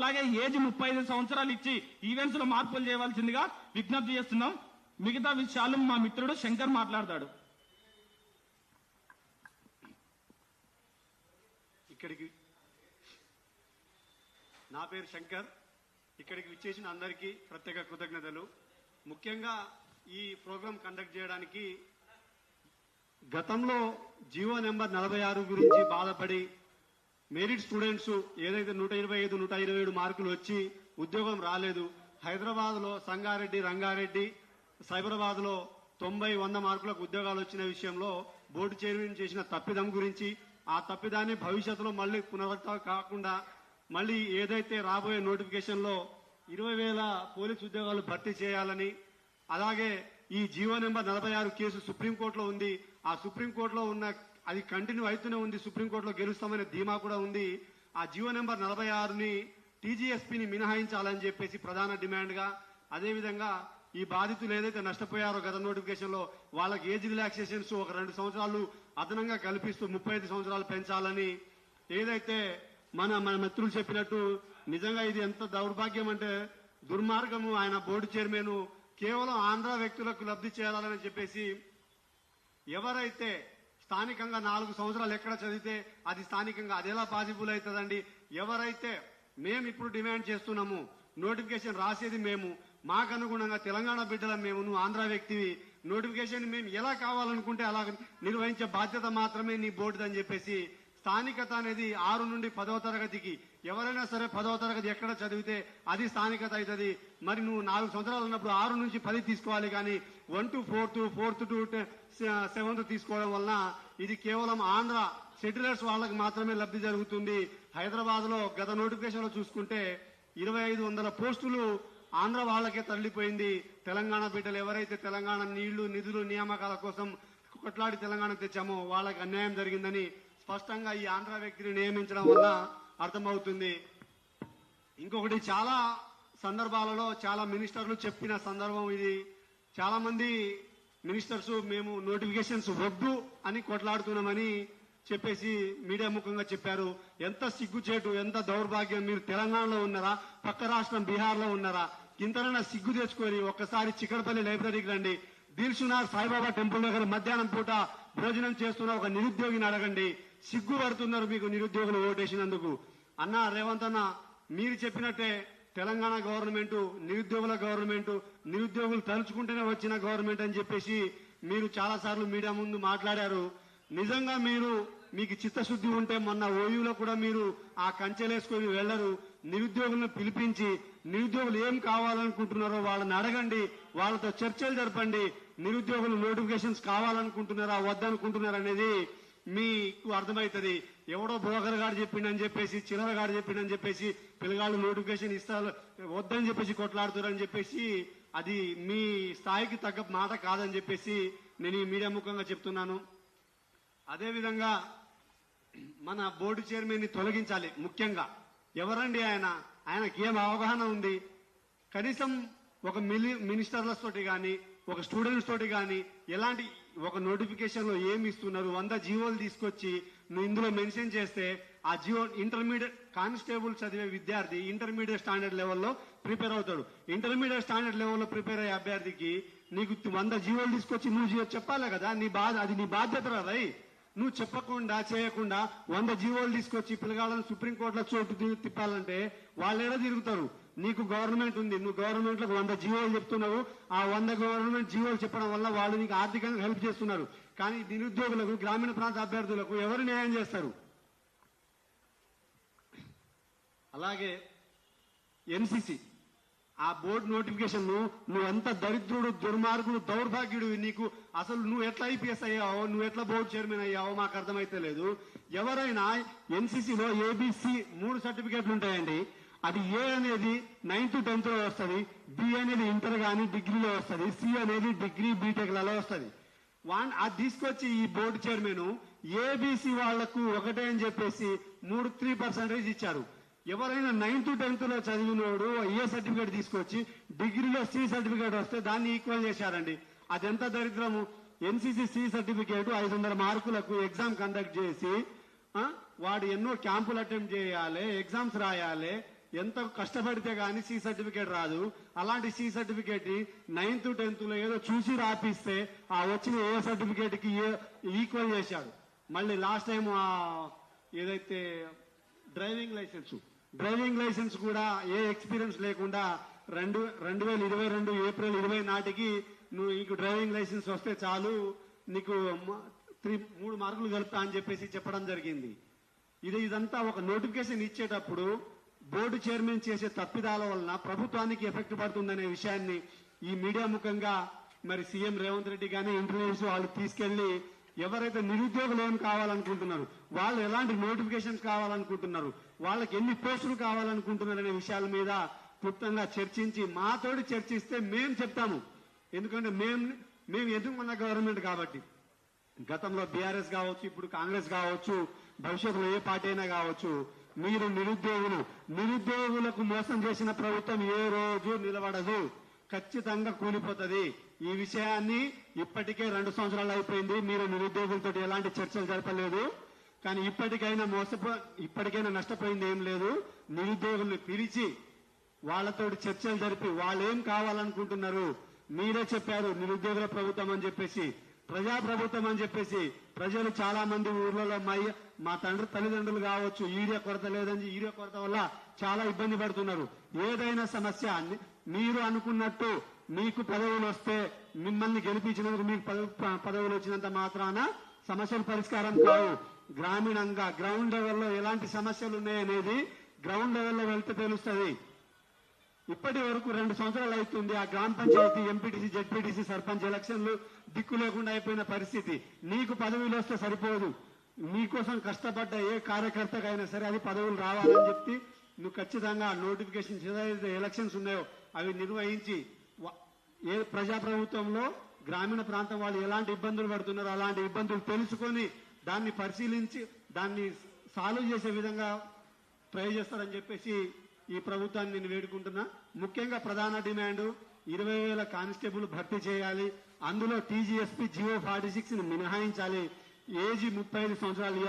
అలాగే ఏజ్ 35 సంవత్సరాలు ఇచ్చి ఈవెంట్స్ లో మార్పులు చేయవలసిందిగా విజ్ఞప్తి చేస్తున్నాం. మిగతా విషయాలు మా మిత్రుడు శంకర్ మాట్లాడతాడు. నా పేరు శంకర్. ఇక్కడికి విచ్చేసిన అందరికీ ప్రత్యేక కృతజ్ఞతలు. ముఖ్యంగా ఈ ప్రోగ్రాం కండక్ట్ చేయడానికి గతంలో జీవో నెంబర్ 46 గురించి బాధపడి మెరిట్ స్టూడెంట్స్ ఏదైతే 125, 127 మార్కులు వచ్చి ఉద్యోగం రాలేదు, హైదరాబాద్ లో సంగారెడ్డి, రంగారెడ్డి, సైబరాబాద్ లో 90, 100 మార్కులకు ఉద్యోగాలు వచ్చిన విషయంలో బోర్డు చైర్మన్ చేసిన తప్పిదం గురించి, ఆ తప్పిదాన్ని భవిష్యత్తులో మళ్ళీ పునరావృతం కాకుండా మళ్ళీ ఏదైతే రాబోయే నోటిఫికేషన్ లో 20,000 పోలీసు ఉద్యోగాలు భర్తీ చేయాలని, అలాగే ఈ జీవో నెంబర్ 46 కేసు సుప్రీంకోర్టులో ఉంది. ఆ సుప్రీంకోర్టులో ఉన్న అది కంటిన్యూ అవుతూనే ఉంది. సుప్రీంకోర్టులో గెలుస్తామనే ధీమా కూడా ఉంది. ఆ జీవో నెంబర్ 46ని టీజీఎస్పీని మినహాయించాలని చెప్పేసి ప్రధాన డిమాండ్ గా, అదేవిధంగా ఈ బాధితులు ఏదైతే నష్టపోయారో గత నోటిఫికేషన్ లో వాళ్ళకి ఏజ్ రిలాక్సేషన్స్ ఒక 2 సంవత్సరాలు అదనంగా కల్పిస్తూ 35 సంవత్సరాలు పెంచాలని, ఏదైతే మన మిత్రులు చెప్పినట్టు నిజంగా ఇది ఎంత దౌర్భాగ్యం అంటే దుర్మార్గము. ఆయన బోర్డు చైర్మన్ కేవలం ఆంధ్ర వ్యక్తులకు లబ్ధి చేయాలని చెప్పేసి, ఎవరైతే స్థానికంగా 4 సంవత్సరాలు ఎక్కడ చదివితే అది స్థానికంగా అది ఎలా పాసిబుల్ అవుతుందండి? ఎవరైతే మేము ఇప్పుడు డిమాండ్ చేస్తున్నాము, నోటిఫికేషన్ రాసేది మేము, మాకు అనుగుణంగా తెలంగాణ బిడ్డలం మేము, నువ్వు ఆంధ్ర వ్యక్తివి, నోటిఫికేషన్ మేము ఎలా కావాలనుకుంటే అలా నిర్వహించే బాధ్యత మాత్రమే నీ బోర్డుదని చెప్పేసి, స్థానికత అనేది 6 నుండి 10వ తరగతికి ఎవరైనా సరే 10వ తరగతి ఎక్కడ చదివితే అది స్థానికత అవుతుంది. మరి నువ్వు 4 సంవత్సరాలు ఉన్నప్పుడు 6 నుంచి 10 తీసుకోవాలి, కానీ 1 to 4th to 7th తీసుకోవడం వలన ఇది కేవలం ఆంధ్ర సెటిలర్స్ వాళ్ళకి మాత్రమే లబ్ధి జరుగుతుంది. హైదరాబాద్ లో గత నోటిఫికేషన్ లో చూసుకుంటే 2,500 పోస్టులు ఆంధ్ర వాళ్ళకే తరలిపోయింది. తెలంగాణ బిడ్డలు ఎవరైతే తెలంగాణ నీళ్లు, నిధులు, నియామకాల కోసం కొట్లాడి తెలంగాణ తెచ్చామో వాళ్ళకి అన్యాయం జరిగిందని స్పష్టంగా ఈ ఆంధ్ర వ్యక్తిని నియమించడం వల్ల అర్థమవుతుంది. ఇంకొకటి, చాలా సందర్భాలలో చాలా మినిస్టర్లు చెప్పిన సందర్భం ఇది. చాలా మంది మినిస్టర్స్ మేము నోటిఫికేషన్స్ వద్దు అని కొట్లాడుతున్నామని చెప్పేసి మీడియా ముఖంగా చెప్పారు. ఎంత సిగ్గుచేటు, ఎంత దౌర్భాగ్యం. మీరు తెలంగాణలో ఉన్నారా, పక్క రాష్ట్రం బీహార్ లో ఉన్నారా? ఇంతనైనా సిగ్గు తెచ్చుకొని ఒక్కసారి చిక్కడపల్లి లైబ్రరీకి రండి. దిల్సునార్ సాయిబాబా టెంపుల్ దగ్గర మధ్యాహ్నం పూట భోజనం చేస్తున్న ఒక నిరుద్యోగిని అడగండి. సిగ్గు పడుతున్నారు మీకు నిరుద్యోగులు ఓటేసినందుకు. అన్న రేవంత్ అన్న, మీరు చెప్పినట్టే తెలంగాణ గవర్నమెంట్ నిరుద్యోగుల గవర్నమెంట్, నిరుద్యోగులు తలుచుకుంటేనే వచ్చిన గవర్నమెంట్ అని చెప్పేసి మీరు చాలా సార్లు మీడియా ముందు మాట్లాడారు. నిజంగా మీకు చిత్తశుద్ధి ఉంటే మొన్న ఓయూలో కూడా మీరు ఆ కంచెలేసుకొని వెళ్లరు. నిరుద్యోగులను పిలిపించి నిరుద్యోగులు ఏం కావాలనుకుంటున్నారో వాళ్ళని అడగండి, వాళ్ళతో చర్చలు జరపండి. నిరుద్యోగులు నోటిఫికేషన్స్ కావాలనుకుంటున్నారా వద్దనుకుంటున్నారా అనేది మీకు అర్థమవుతుంది. ఎవడో బ్రోకర్ గారు చెప్పిండని చెప్పేసి, చిల్లర గారు చెప్పిండని చెప్పేసి పిల్లగాళ్ళు నోటిఫికేషన్ ఇస్తారు వద్దని చెప్పేసి కొట్లాడుతారని చెప్పేసి అది మీ స్థాయికి తగ్గ మాట కాదని చెప్పేసి నేను ఈ మీడియా ముఖంగా చెప్తున్నాను. అదేవిధంగా మన బోర్డు చైర్మన్ ని తొలగించాలి. ముఖ్యంగా ఎవరండి ఆయనకి ఏం అవగాహన ఉంది? కనీసం ఒక మినిస్టర్లస్ తోటి కానీ, ఒక స్టూడెంట్స్ తోటి కానీ ఎలాంటి ఒక నోటిఫికేషన్ లో ఏమి ఇస్తున్నారు? 100 జీవోలు తీసుకొచ్చి నువ్వు ఇందులో మెన్షన్ చేస్తే ఆ జీవో ఇంటర్మీడియట్ కానిస్టేబుల్ చదివే విద్యార్థి ఇంటర్మీడియట్ స్టాండర్డ్ లెవెల్లో ప్రిపేర్ అవుతాడు. ఇంటర్మీడియట్ స్టాండర్డ్ లెవెల్లో ప్రిపేర్ అయ్యే అభ్యర్థికి నీకు 100 జీవోలు తీసుకొచ్చి నువ్వు చెప్పాలి కదా, అది నీ బాధ్యత రై. నువ్వు చెప్పకుండా చేయకుండా 100 జీవోలు తీసుకొచ్చి పిల్లగాళ్ళని సుప్రీంకోర్టులో చోటు తిప్పాలంటే వాళ్ళు ఎలా తిరుగుతారు? నీకు గవర్నమెంట్ ఉంది, నువ్వు గవర్నమెంట్ లకు 100 జీవోలు చెప్తున్నావు. ఆ 100 గవర్నమెంట్ జీవోలు చెప్పడం వల్ల వాళ్ళు నీకు ఆర్థికంగా హెల్ప్ చేస్తున్నారు. కానీ నిరుద్యోగులకు, గ్రామీణ ప్రాంత అభ్యర్థులకు ఎవరు న్యాయం చేస్తారు? అలాగే ఎన్సీసీ ఆ బోర్డు నోటిఫికేషన్ నువ్వు ఎంత దరిద్రుడు, దుర్మార్గుడు, దౌర్భాగ్యుడు. నీకు అసలు నువ్వు ఎట్లా ఐపీఎస్ అయ్యావో, నువ్వు ఎట్లా బోర్డు చైర్మన్ అయ్యావో మాకు అర్థమైతే లేదు. ఎవరైనా ఎన్సీసీలో ఏబిసి 3 సర్టిఫికేట్లు ఉంటాయండి. అది ఏ అనేది 9th to 10th లో వస్తుంది, బి అనేది ఇంటర్ గానీ డిగ్రీలో వస్తుంది, సి అనేది డిగ్రీ బీటెక్ లలో వస్తుంది. అది తీసుకొచ్చి ఈ బోర్డు చైర్మన్ ఏబిసి వాళ్లకు ఒకటే అని చెప్పేసి 3% ఇచ్చారు. ఎవరైనా 9th to 10th లో చదివినోడు ఏ సర్టిఫికేట్ తీసుకొచ్చి డిగ్రీలో సి సర్టిఫికేట్ వస్తే దాన్ని ఈక్వల్ చేశారండి. అదెంత దరిద్రము. ఎన్సీసీ సి సర్టిఫికేట్ 500 మార్కులకు ఎగ్జామ్ కండక్ట్ చేసి వాడు ఎన్నో క్యాంపులు అటెంప్ట్ చేయాలి, ఎగ్జామ్స్ రాయాలి, ఎంత కష్టపడితే గానీ సి సర్టిఫికేట్ రాదు. అలాంటి సి సర్టిఫికేట్ 9th 10th లో ఏదో చూసి రాపిస్తే ఆ వచ్చిన ఏ సర్టిఫికేట్ కి ఈక్వల్ చేశాడు. మళ్ళీ లాస్ట్ టైం ఏదైతే డ్రైవింగ్ లైసెన్స్ కూడా ఏ ఎక్స్పీరియన్స్ లేకుండా 2022 ఏప్రిల్ 20 నాటికి నీకు డ్రైవింగ్ లైసెన్స్ వస్తే చాలు, నీకు 3 మార్కులు కలుపుతా అని చెప్పేసి చెప్పడం జరిగింది. ఇదంతా ఒక నోటిఫికేషన్ ఇచ్చేటప్పుడు బోర్డు చైర్మన్ చేసే తప్పిదాల వలన ప్రభుత్వానికి ఎఫెక్ట్ పడుతుందనే విషయాన్ని ఈ మీడియా ముఖంగా మరి సీఎం రేవంత్ రెడ్డి గానీ ఇంటర్వ్యూస్ వాళ్ళు తీసుకెళ్లి ఎవరైతే నిరుద్యోగులు ఏం కావాలనుకుంటున్నారు, వాళ్ళు ఎలాంటి నోటిఫికేషన్స్ కావాలనుకుంటున్నారు, వాళ్ళకి ఎన్ని పోస్టులు కావాలనుకుంటున్నారు అనే విషయాల మీద క్లుప్తంగా చర్చించి మాతోటి చర్చిస్తే మేం చెప్తాము. ఎందుకంటే మేము ఎదుర్కొన్న గవర్నమెంట్ కాబట్టి. గతంలో బీఆర్ఎస్ కావచ్చు, ఇప్పుడు కాంగ్రెస్ కావచ్చు, భవిష్యత్తులో ఏ పార్టీ అయినా కావచ్చు, మీరు నిరుద్యోగులకు మోసం చేసిన ప్రభుత్వం ఏ రోజు నిలబడదు, ఖచ్చితంగా కూలిపోతుంది. ఈ విషయాన్ని ఇప్పటికే 2 సంవత్సరాలు అయిపోయింది. మీరు నిరుద్యోగులతో ఎలాంటి చర్చలు జరపలేదు. కానీ ఇప్పటికైనా నష్టపోయింది ఏం లేదు. నిరుద్యోగుల్ని పిలిచి వాళ్ళతో చర్చలు జరిపి వాళ్ళు ఏం కావాలనుకుంటున్నారు, మీరే చెప్పారు నిరుద్యోగుల ప్రభుత్వం అని చెప్పేసి, ప్రజా ప్రభుత్వం అని చెప్పేసి. ప్రజలు చాలా మంది ఊర్లలో మా తల్లిదండ్రులు కావచ్చు, యూరియా కొరత లేదని, యూరియా కొరత వల్ల చాలా ఇబ్బంది పడుతున్నారు. ఏదైనా సమస్య మీరు అనుకున్నట్టు మీకు పదవులు వస్తే, మిమ్మల్ని గెలిపించినందుకు మీకు పదవులు వచ్చినంత మాత్రాన సమస్యలు పరిష్కారం కావు. గ్రామీణంగా గ్రౌండ్ లెవెల్లో ఎలాంటి సమస్యలు ఉన్నాయనేది గ్రౌండ్ లెవెల్లో వెళ్తే తెలుస్తుంది. ఇప్పటి వరకు 2 సంవత్సరాలు అవుతుంది. ఆ గ్రామ పంచాయతీ, ఎంపీటీసీ, జెడ్పీటీసీ, సర్పంచ్ ఎలక్షన్లు దిక్కు లేకుండా అయిపోయిన పరిస్థితి. నీకు పదవులు వస్తే సరిపోదు, నీకోసం కష్టపడ్డ ఏ కార్యకర్తకైనా సరే అది పదవులు రావాలని చెప్పి నువ్వు ఖచ్చితంగా నోటిఫికేషన్ ఏదైతే ఎలక్షన్స్ ఉన్నాయో అవి నిర్వహించి, ఏ ప్రజాప్రభుత్వంలో గ్రామీణ ప్రాంతం వాళ్ళు ఎలాంటి ఇబ్బందులు పడుతున్నారో అలాంటి ఇబ్బందులు తెలుసుకొని దాన్ని పరిశీలించి దాన్ని సాల్వ్ చేసే విధంగా ట్రై చేస్తారని చెప్పేసి ఈ ప్రభుత్వాన్ని నేను వేడుకుంటున్నా. ముఖ్యంగా ప్రధాన డిమాండ్ 20,000 కానిస్టేబుల్ భర్తీ చేయాలి. అందులో టీజీఎస్పీ జియో 46 ని మినహాయించాలి. ఏజీ 35 సంవత్సరాలు ఇవ్వాలి.